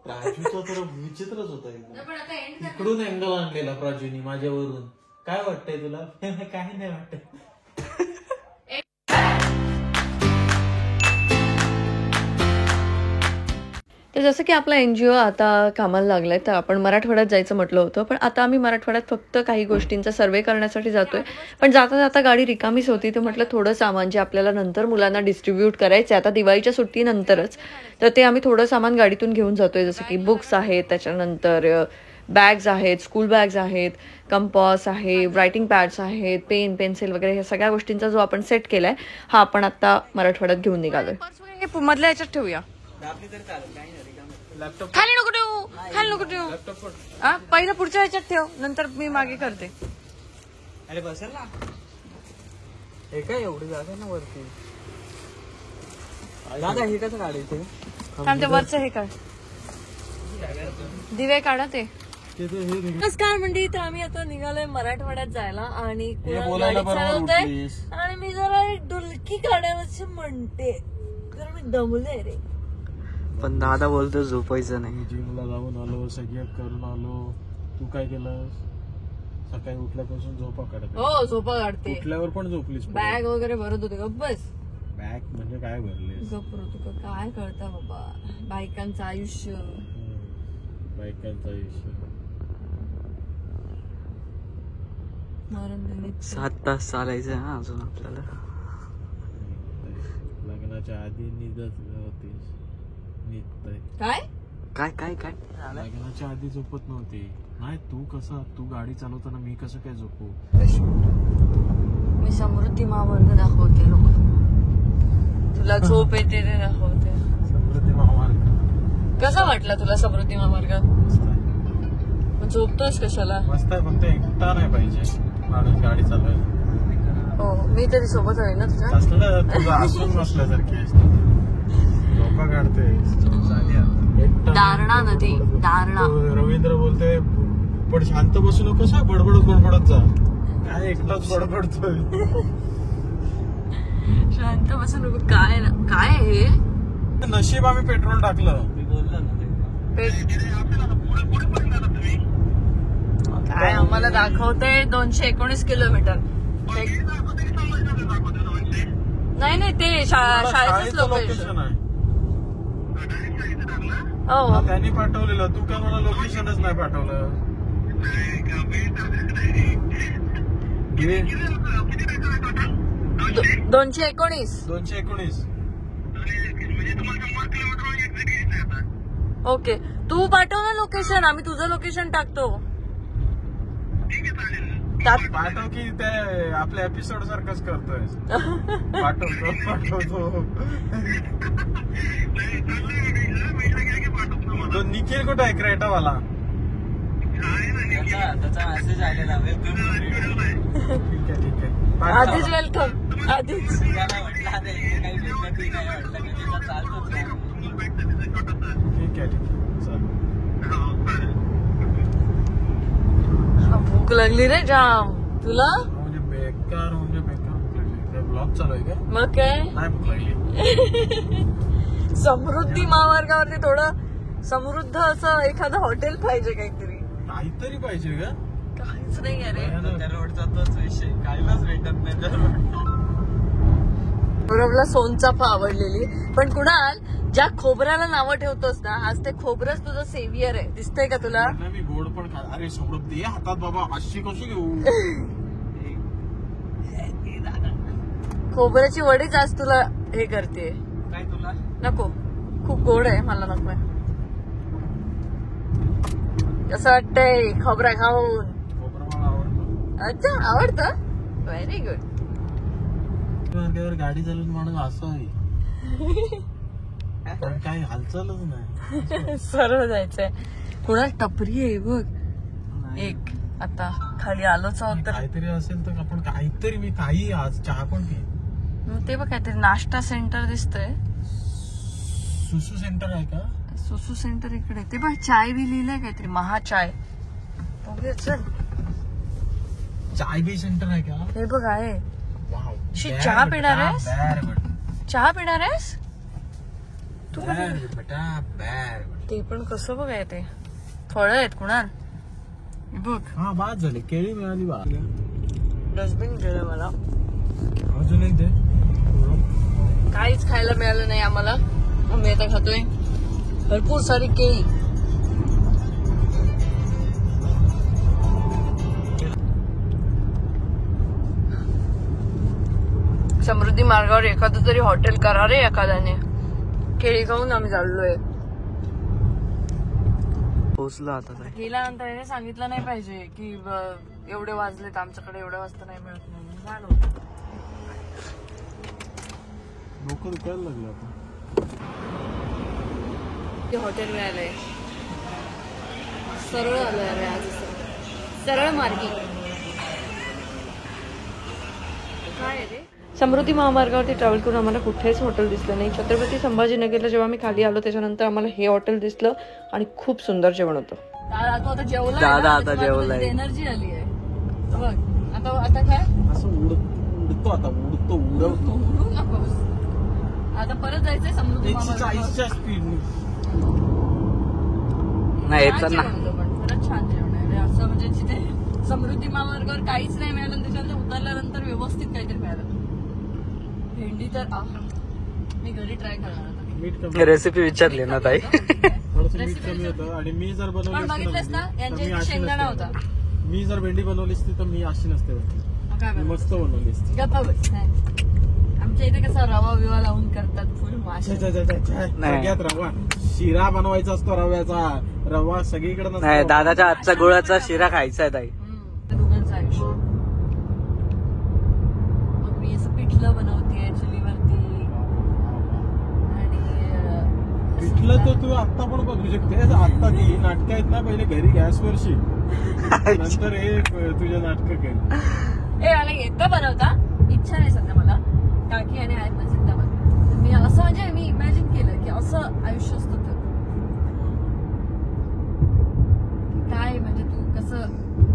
प्राजूचा तर विचित्रच होता एकदम. इकडून अँगल आणलेला प्राजूनी माझ्यावरून. काय वाटतंय तुला? काय नाही वाटत. तर जसं की आपला NGO आता कामाला लागलाय, तर आपण मराठवाड्यात जायचं म्हटलं होतं, पण आता आम्ही मराठवाड्यात फक्त काही गोष्टींचा सर्वे करण्यासाठी जातोय. पण जाता जाता गाडी रिकामीच होती, तर म्हटलं थोडं सामान जे आपल्याला नंतर मुलांना डिस्ट्रीब्यूट करायचं आहे आता दिवाळीच्या सुट्टीनंतरच, तर ते आम्ही थोडं सामान गाडीतून घेऊन जातोय. जसं की बुक्स आहेत, त्याच्यानंतर बॅग्स आहेत, स्कूल बॅग्स आहेत, कंपॉस आहे, रायटिंग पॅड्स आहेत, पेन पेन्सिल वगैरे ह्या सगळ्या गोष्टींचा जो आपण सेट केलाय हा आपण आता मराठवाड्यात घेऊन निघालोय. मधल्या याच्यात ठेवूया. खाली नको ठेवू, खाली नको ठेवू. पहिलं पुढच्या ह्याच्यात ठेव, नंतर मी मागे करते. अरे बसेल ना. हे काय एवढी जागा ना वरती. दादा हे कसं काढायचं? ते वरचं हे काय दिवे काढा ते. नमस्कार मंडळी, तर आम्ही आता निघालोय मराठवाड्यात जायला आणि आणि मी जरा डुलकी काढायची म्हणते, तर मी दमले रे. पण दादा बोलतो झोपायचं नाही. जिमला जाऊन आलो, सगळं करून आलो. तू काय केलं? सकाळी उठल्यापासून झोपा काढत. हो झोपा काढते. उठल्यावर पण झोपलीस. बॅग वगैरे भरत होते. गप्प बस. बॅग म्हणजे काय भरले? गप्प तुका काय कळतं बाबा, बायकांचं आयुष्य. बायकांचं आयुष्य 7 तास चालायचं आहे अजून आपल्याला. लग्नाच्या आधी निघत होतीस. काय काय काय काय लग्नाच्या आधी झोपत नव्हती. नाही तू कसं, तू गाडी चालवताना मी कसं काय झोपू? मी समृद्धी महामार्ग दाखवते लोक, तुला झोप येते ते दाखवते. समृद्धी महामार्ग कसा वाटला तुला समृद्धी महामार्ग? झोपतोस कशाला? मस्त आहे, फक्त एकटा नाही पाहिजे माणूस गाडी चालवायला. हो मी तरी सोबत आहे ना तुझ्या. असलं तुझं असून नसल्यासारखी झोपा काढते. दारणा नदी, दारणा. रवींद्र बोलते पण शांत बसू नको, कसा बडबडत बडबडत जा. काय एकटाच बडबडतोय. शांत बसू नको. काय काय हे नशीब आम्ही पेट्रोल टाकलं. मी बोललो ना काय आम्हाला दाखवते 219 किलोमीटर. नाही नाही ते शाळेचंच लोकेशन आहे. हो त्यांनी पाठवलेलं, तू का मला लोकेशनच नाही पाठवलं? 219. 219. ओके तू पाठव ना लोकेशन, आम्ही तुझं लोकेशन टाकतो. पाठव की ते आपल्या एपिसोड सारखंच करतोय. पाठवतो. तो निखिल कुठे आहे क्रेटावाला? त्याचा मेसेज आलेला. ठीक आहे आधीच वेलकम. आधीच ठीक आहे भूक लागली रे जाम. तुला? म्हणजे बेकार ब्लॉग चालू आहे का? मग काय नाही भूक लागली. समृद्धी महामार्गावरती थोडं समृद्ध असं एखादं हॉटेल पाहिजे, काहीतरी पाहिजे का? काहीच नाही अरे. त्या रोडचा तोच विषय, काहीच भेटत नाही त्या रोड. गौरवला सोनचाफा आवडलेली. पण कुणाल, ज्या खोबऱ्याला नावं ठेवतोस ना, आज ते खोबरंच तुझं सेव्हियर आहे. दिसतंय का तुला? मी गोड पण खा. अरे समृद्धी हातात बाबा, अशी कशी घेऊ? खोबऱ्याची वडीच आज तुला हे करते. काय तुला नको, खूप गोड आहे, मला नकोय. कसं वाटतंय खोबरा खाऊन? खोबरं मला आवडतं. अच्छा आवडतं. Very good. गाडी चालवून माणूस असं आहे. पण काही हालचालच नाही. सरळ जायचंय. कुणाला टपरी आहे बघ एक. आता खाली आलोच आहोत तर काहीतरी असेल तर आपण काहीतरी, मी काही आज चहा पण पी. ते बघ काहीतरी नाश्ता सेंटर दिसतंय. सुसू सेंटर आहे का? सुसू सेंटर इकडे. ते बघ चाय बी लिहिलंय काहीतरी, महाचाय. चल चाय बी सेंटर आहे का? हे बघ आहे. वाव. चहा पिणार आहेस? चहा पिणार आहेस तू? बेटा ते पण कसं बघाय ते फळ आहेत कुणाल बघ. हा बाद झाले, केळी मिळाली बा. डस्टबिन दिलं मला, अजून एक दे. काहीच खायला मिळालं नाही आम्हाला. आम्ही आता खातोय भरपूर सारी केळी. समृद्धी मार्गावर एखादं तरी हॉटेल करा रे एखाद्याने. केळी खाऊन आम्ही चाललोय. पोचलो आता. गेल्यानंतर याने सांगितलं नाही पाहिजे की एवढे वाजलेत आमच्याकडे, एवढ्या वाजता नाही मिळत म्हणून. झालं डोकं दुखायला लागलं आता. हॉटेल मिळालंय, सरळ आलोय अरे आज, सरळ मार्गी. काय रे समृद्धी महामार्गावरती ट्रॅव्हल करून आम्हाला कुठेच हॉटेल दिसलं नाही. छत्रपती संभाजीनगरला जेव्हा आम्ही खाली आलो त्याच्यानंतर आम्हाला हे हॉटेल दिसलं आणि खूप सुंदर जेवण होतं. आता जेवला, दादा आता जेवलाय, एनर्जी आली आहे बघ. आता काय असं उडतो आता, उडवतो. उडू नकोस. आता परत जायचंय समृद्धी महामार्गावर. नाही छान जेवण होतं पण खरंच छान जेवण आहे असं. म्हणजे जिथे समृद्धी महामार्गावर काहीच नाही मिळालं त्याच्यानंतर उतरल्यानंतर व्यवस्थित काहीतरी मिळालं. भेंडी तर मी घरी ट्राय करणार. रेसिपी विचारली ना ताई. आणि मी जर पण बघितलंस ना यांच्या शेंगदाणा होता. मी जर भेंडी बनवली असती तर मी अशी नसते बनवली, मस्त बनवली असती. गप्पा बस. आमच्या इथे कसा रवा विवा लावून करतात फुल मासे. सगळ्यात रवा शिरा बनवायचा असतो रव्याचा. रवा सगळीकडे नाही, दादाच्या हातचा गुळाचा शिरा खायचा आहे ताई. दोघांचं आयुष्य. मग मी असं पिठलं बनवतेय चुलीवरती. आणि पिठलं तर तू आत्ता पण बनवू शकते. आत्ता ती नाटकं आहेत ना, पहिले घरी गॅसवर शिक, नंतर हे तुझ्या नाटकं कर. मला येतं बनवता, इच्छा नाही सध्या मला. काकी आणि आहेत ना जिंदाबाद. मी असं म्हणजे मी इमॅजिन केलं की असं आयुष्य असतं तर काय, म्हणजे तू कसं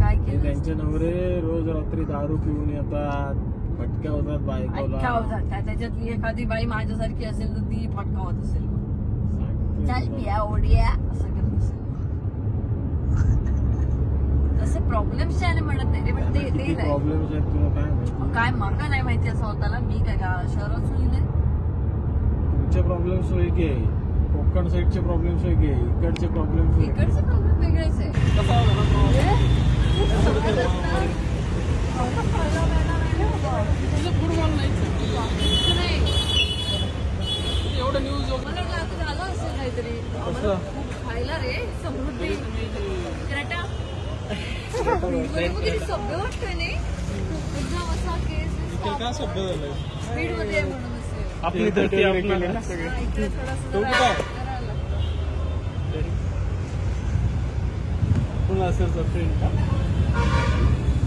काय केलं. त्यांचे नवरे रोज रात्री दारू पिऊन येतात, फटक्या होतात बायकोला. होतात काय त्याच्यातली एखादी बाई माझ्यासारखी असेल तर ती फटकावत असेल. चल पिया ओढिया असं करत असेल. तसे प्रॉब्लेम्स त्याने म्हणत नाही रे, पण ते प्रॉब्लेम्स आहेत तुला काय माहिती. काय मला नाही माहिती असं होताना. मी काय शहरात सुईले. तुमचे प्रॉब्लेम्स वेगळे, कोकण साईडचे प्रॉब्लेम्स वेगळे, इकडचे प्रॉब्लेम्स वेगळे. इकडचे प्रॉब्लेम वेगळेच आहे. एवढं न्यूज मला वाटलं झालं असेल काहीतरी खायला रे. समृद्धी क्रेटा सभ्य वाटतोय नाही एकदम असा केस काय शब्द झालाय स्पीड मध्ये आहे म्हणून असेल. आपली धरती आपल्याला इकडे थोडंसं कोण असेल तर फ्रेंड का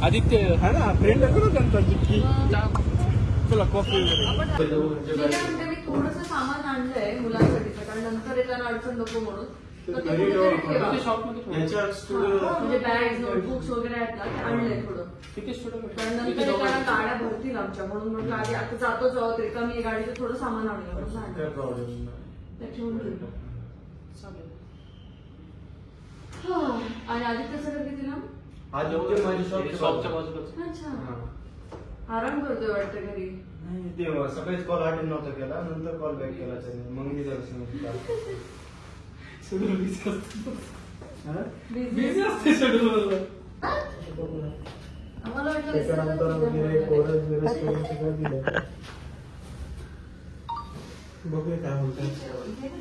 आदित्य हा ना, फ्रेंड आहे ना त्यांचा जिक्की. चला कॉफी वगैरे. मी थोडंसं सामान आणलंय मुलांसाठी, कारण नंतर येताना अडचण नको म्हणून. म्हणजे बॅग नोटबुक्स वगैरे आहेत ना ते आणलंय थोडं. कारण नंतर येताना गाड्या भरतील आमच्या, म्हणून म्हटलं आधी आता जातो जाऊ रिकामी गाडीचं थोडं सामान आणलं त्याच्याहून घेऊ. आणि आदित्य सगळं किती ना आज शॉपच्या बाजूला. अच्छा, आराम करतोय वाटतं घरी. ते सकाळीच कॉल अटेंड नव्हता केला, नंतर कॉल बॅक केला त्याने, मग मी बिझी असते शेड्यूल. आम्हाला वाटलं त्याच्यानंतर बघूया काय म्हणतात.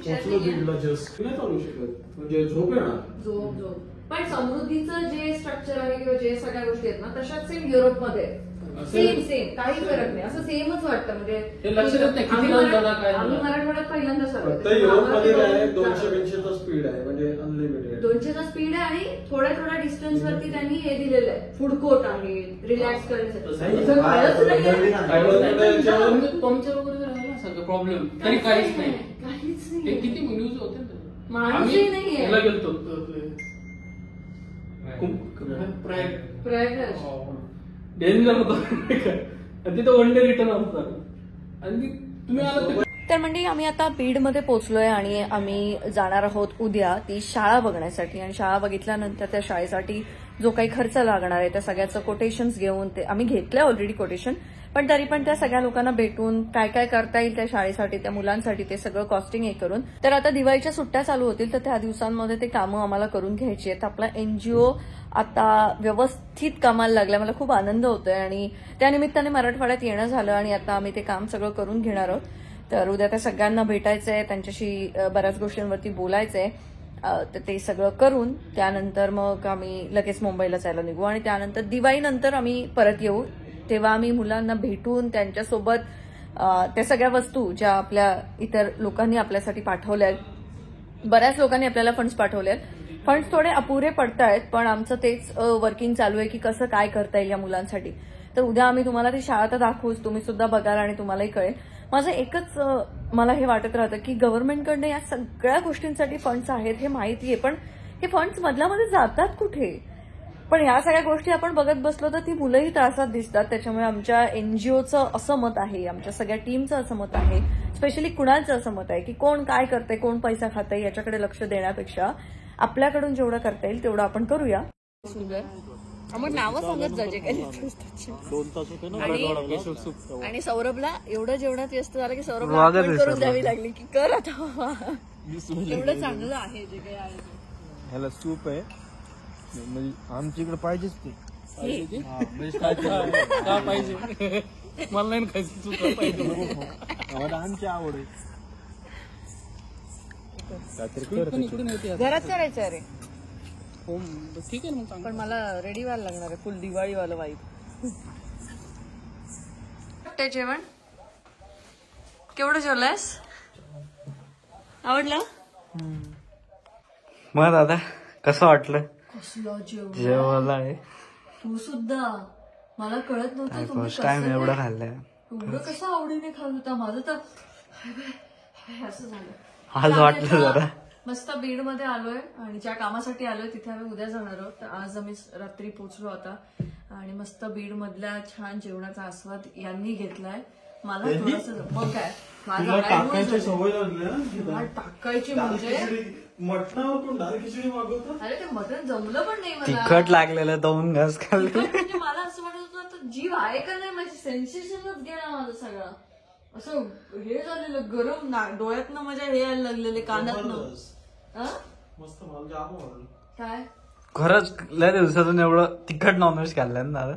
पोचलो दीडला जस्ट नाही चालू शकत, म्हणजे झोप येणार. झोप पण समृद्धीचं जे स्ट्रक्चर आहे किंवा जे सगळ्या गोष्टी आहेत ना तशाच सेम युरोपमध्ये सेम काही फरक नाही. असं सेमच वाटतं. म्हणजे आम्ही मराठवाड्यात पहिल्यांदाच आलो. युरोपमध्ये काय 200-200चा स्पीड आहे, म्हणजे अनलिमिटेड 200चा स्पीड आहे. आणि थोड्या थोड्या डिस्टन्स वरती त्यांनी हे दिलेलं आहे, फूड कोर्ट आहे रिलॅक्स करण्यासाठी. पंक्चर वगैरे राहिला सगळं प्रॉब्लेम तरी काहीच नाही. काहीच नाही. किती न्यूज होते माणूसही नाहीये. गेलतो प्रयागराज डेंजर होता तिथं वन डे रिटर्न होता. आणि तुम्ही आला तर म्हणजे आम्ही आता बीडमध्ये पोहोचलोय आणि आम्ही जाणार आहोत उद्या ती शाळा बघण्यासाठी. आणि शाळा बघितल्यानंतर त्या शाळेसाठी जो काही खर्च लागणार आहे त्या सगळ्याचं कोटेशन्स घेऊन ते आम्ही घेतलंय ऑलरेडी कोटेशन, पण तरी पण त्या सगळ्या लोकांना भेटून काय काय करता येईल त्या शाळेसाठी त्या मुलांसाठी ते सगळं कॉस्टिंग हे करून. तर आता दिवाळीच्या सुट्ट्या चालू होतील तर त्या दिवसांमध्ये ते कामं आम्हाला करून घ्यायची आहेत. आपला एनजीओ आता व्यवस्थित कामाला लागला, मला खूप आनंद होतोय आणि त्यानिमित्ताने मराठवाड्यात येणं झालं आणि आता आम्ही ते काम सगळं करून घेणार आहोत. तर उद्या त्या सगळ्यांना भेटायचंय, त्यांच्याशी बऱ्याच गोष्टींवरती बोलायचंय. तर ते सगळं करून त्यानंतर मग आम्ही लगेच मुंबईला जायला निघू आणि त्यानंतर दिवाळीनंतर आम्ही परत येऊ. तेव्हा आम्ही मुलांना भेटून त्यांच्यासोबत त्या सगळ्या वस्तू ज्या आपल्या इतर लोकांनी आपल्यासाठी पाठवल्या, बऱ्याच लोकांनी आपल्याला फंड्स पाठवले, फंड्स थोडे अपुरे पडतायत पण आमचं तेच वर्किंग चालू आहे की कसं काय करता येईल या मुलांसाठी. तर उद्या आम्ही तुम्हाला ती शाळा तर दाखवूच, तुम्ही सुद्धा बघाल आणि तुम्हालाही कळेल. माझं एकच मला हे वाटत राहतं की गव्हर्नमेंटकडनं या सगळ्या गोष्टींसाठी फंड्स आहेत हे माहिती आहे, पण हे फंड्स मधल्यामध्ये जातात कुठे? पण ह्या सगळ्या गोष्टी आपण बघत बसलो तर ती मुलंही त्रासात दिसतात. त्याच्यामुळे आमच्या एनजीओचं असं मत आहे, आमच्या सगळ्या टीमचं असं मत आहे, स्पेशली कुणालचं असं मत आहे की कोण काय करतंय, कोण पैसा खातंय याच्याकडे लक्ष देण्यापेक्षा आपल्याकडून जेवढं करता येईल तेवढं आपण करूया. मग नावं सांगत जा जे काही 2 तास होते ना. आणि सौरभला एवढं जेवणात व्यस्त झालं की सौरभला आठवण करून द्यावी लागली की कर आता एवढं चांगलं आहे जे काही आहे. ह्याला सूप आहे म्हणजे आमच्या इकडे पाहिजेच ते. का पाहिजे मला नाही खायचं, तू का पाहिजे आमची आवड आहे. इकडून येते घरात करायचं अरे, हो ठीक आहे ना मग. पण मला रेडी व्हायला लागणार आहे फुल दिवाळीवालं वाईब. ते जेवण केवढं जेवलंयस? आवडलं? मग दादा कसं वाटलं? कसलं जेवण आहे तू सुद्धा, मला कळत नव्हतं तुम्ही फर्स्ट टाइम एवढं खाल्लंय. एवढं कसं आवडीने खात होता. माझं तर असं झालं. आज वाटलं जरा. मस्त बीड मध्ये आलोय आणि ज्या कामासाठी आलोय तिथे आम्ही उद्या जाणार आहोत. तर आज आम्ही रात्री पोहोचलो आता आणि मस्त बीड मधल्या छान जेवणाचा आस्वाद यांनी घेतलाय. मला थोडंसं मग काय माझा टाकायची सवय लागली ना. टाकायची म्हणजे मटणावर डाळ खिचडी मागवतो. अरे ते मटण जमलं पण नाही मला. तिखट लागलेलं 2 घास खाल्ले. म्हणजे मला असं वाटत होतं जीव आहे का नाही, माझी सेन्सेशनच गेला माझं सगळं. असं हे झालेलं गरम डोळ्यातनं माझ्या हे यायला लागलेले कानातनं. मस्त मला जाम आवडलं. काय खरंच लय दिवसातून एवढं तिखट नॉनव्हेज खाल्लं ना दादा.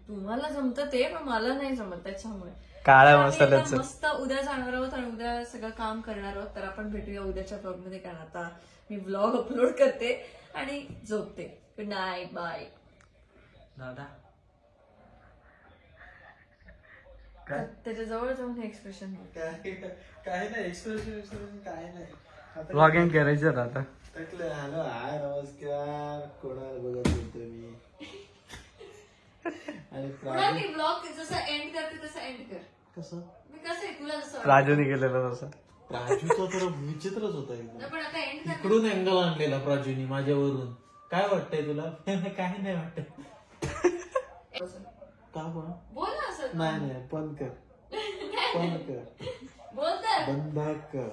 तुम्हाला जमतं ते पण मला नाही जमत त्याच्यामुळे. काळ्या आम्ही मसाल्याचं एकदम मस्त उद्या जाणार आहोत आणि उद्या सगळं काम करणार आहोत. तर आपण भेटूया उद्याच्या ब्लॉगमध्ये, कारण आता मी ब्लॉग अपलोड करते आणि झोपते. Good night, bye. दादा त्याच्या जवळ जाऊन हे एक्सप्रेशन काय नाही एक्सप्रेशन काय नाही. ब्लॉगिंग करायचं आता. हॅलो हाय नमस्कार, कोणाला बघत होतो मी. आणि ब्लॉग जसं एंड करते तसं एंड कर. कसं मी कसं आहे तुला जसं राजूने केलेलं तसं. प्राजूचा तर विचित्रच होता एकदम. पण आता एंड कर. इकडून अँगल आणलेला प्राजूनी माझ्यावरून. काय वाटतंय तुला? काय नाही वाटत. का पण बोल ना असं. नाही बंद कर, बंद कर, बोलत बंद कर.